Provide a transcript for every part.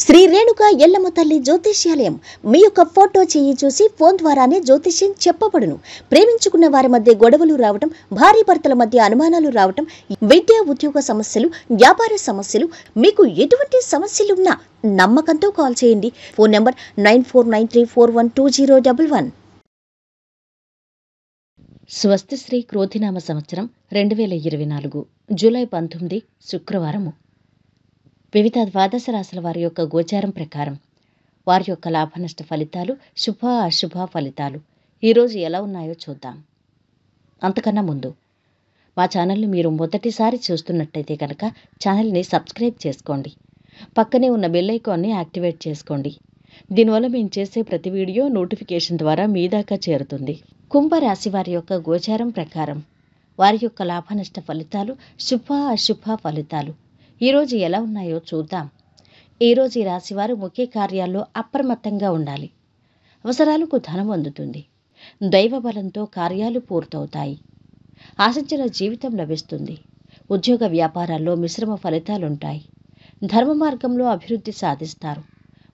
శ్రీ రేణుక ఎల్లమ్మ తల్లి జ్యోతిష్యాలయం మీ యొక్క ఫోటో చేయి చూసి ఫోన్ ద్వారానే జ్యోతిష్యం చెప్పబడును. ప్రేమించుకున్న వారి మధ్య గొడవలు రావటం, భార్య భర్తల మధ్య అనుమానాలు రావటం, విద్యా ఉద్యోగ సమస్యలు, వ్యాపార సమస్యలు, మీకు ఎటువంటి సమస్యలున్నా నమ్మకంతో కాల్ చేయండి. Phone number 9493412011. స్వస్తి శ్రీ క్రోధినామ సంవత్సరం 2024 జూలై 19 శుక్రవారము. వివిధ ద్వాదశ రాశుల వారి యొక్క గోచారం ప్రకారం వారి యొక్క లాభనష్ట ఫలితాలు, శుభ అశుభ ఫలితాలు ఈరోజు ఎలా ఉన్నాయో చూద్దాం. అంతకన్నా ముందు మా ఛానల్ని మీరు మొదటిసారి చూస్తున్నట్టయితే కనుక ఛానల్ని సబ్స్క్రైబ్ చేసుకోండి. పక్కనే ఉన్న బెల్ ఐకాన్ని యాక్టివేట్ చేసుకోండి. దీనివల్ల మేము చేసే ప్రతి వీడియో నోటిఫికేషన్ ద్వారా మీ దాకా చేరుతుంది. కుంభరాశి వారి యొక్క గోచారం ప్రకారం వారి యొక్క లాభనష్ట ఫలితాలు, శుభ అశుభ ఫలితాలు ఈరోజు ఎలా ఉన్నాయో చూద్దాం. ఈరోజు ఈ రాశివారు ముఖ్య కార్యాల్లో అప్రమత్తంగా ఉండాలి. అవసరాలకు ధనం అందుతుంది. దైవ బలంతో కార్యాలు పూర్తవుతాయి. ఆశించిన జీవితం లభిస్తుంది. ఉద్యోగ వ్యాపారాల్లో మిశ్రమ ఫలితాలుంటాయి. ధర్మ మార్గంలో అభివృద్ధి సాధిస్తారు.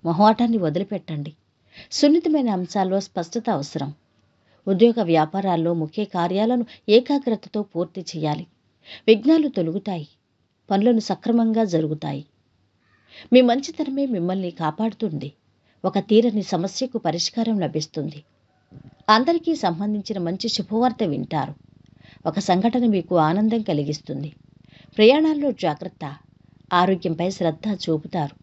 మొహమాటాన్ని వదిలిపెట్టండి. సున్నితమైన అంశాల్లో స్పష్టత అవసరం. ఉద్యోగ వ్యాపారాల్లో ముఖ్య కార్యాలను ఏకాగ్రతతో పూర్తి చేయాలి. విఘ్నాలు తొలగుతాయి. పనులను సక్రమంగా జరుగుతాయి. మీ మంచితనమే మిమ్మల్ని కాపాడుతుంది. ఒక తీరని సమస్యకు పరిష్కారం లభిస్తుంది. అందరికీ సంబంధించిన మంచి శుభవార్త వింటారు. ఒక సంఘటన మీకు ఆనందం కలిగిస్తుంది. ప్రయాణాల్లో జాగ్రత్త. ఆరోగ్యంపై శ్రద్ధ చూపుతారు.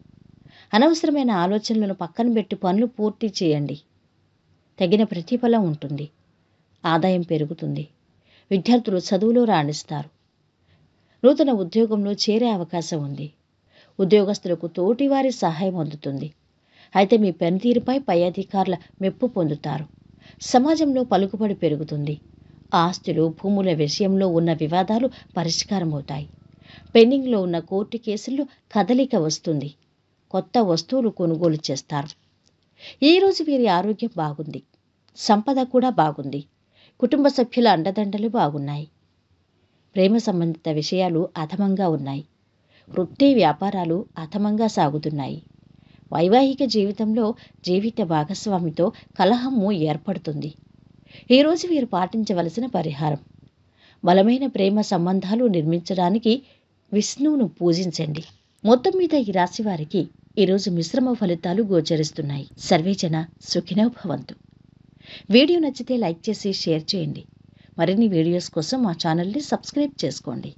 అనవసరమైన ఆలోచనలను పక్కన పెట్టి పనులు పూర్తి చేయండి. తగిన ప్రతిఫలం ఉంటుంది. ఆదాయం పెరుగుతుంది. విద్యార్థులు చదువులో రాణిస్తారు. నూతన ఉద్యోగంలో చేరే అవకాశం ఉంది. ఉద్యోగస్తులకు తోటివారి సహాయం అందుతుంది. అయితే మీ పనితీరుపై పై అధికారుల మెప్పు పొందుతారు. సమాజంలో పలుకుబడి పెరుగుతుంది. ఆస్తులు, భూముల విషయంలో ఉన్న వివాదాలు పరిష్కారమవుతాయి. పెండింగ్లో ఉన్న కోర్టు కేసుల్లో కదలిక వస్తుంది. కొత్త వస్తువులు కొనుగోలు చేస్తారు. ఈరోజు వీరి ఆరోగ్యం బాగుంది. సంపద కూడా బాగుంది. కుటుంబ సభ్యుల అండదండలు బాగున్నాయి. ప్రేమ సంబంధిత విషయాలు అధమంగా ఉన్నాయి. వృత్తి వ్యాపారాలు అధమంగా సాగుతున్నాయి. వైవాహిక జీవితంలో జీవిత భాగస్వామితో కలహము ఏర్పడుతుంది. ఈరోజు వీరు పాటించవలసిన పరిహారం: బలమైన ప్రేమ సంబంధాలు నిర్మించడానికి విష్ణువును పూజించండి. మొత్తం మీద ఈ రాశి వారికి ఈరోజు మిశ్రమ ఫలితాలు గోచరిస్తున్నాయి. సర్వేజన సుఖినో భవంతు. వీడియో నచ్చితే లైక్ చేసి షేర్ చేయండి. మరిన్ని వీడియోస్ కోసం మా ఛానల్ని సబ్స్క్రైబ్ చేసుకోండి.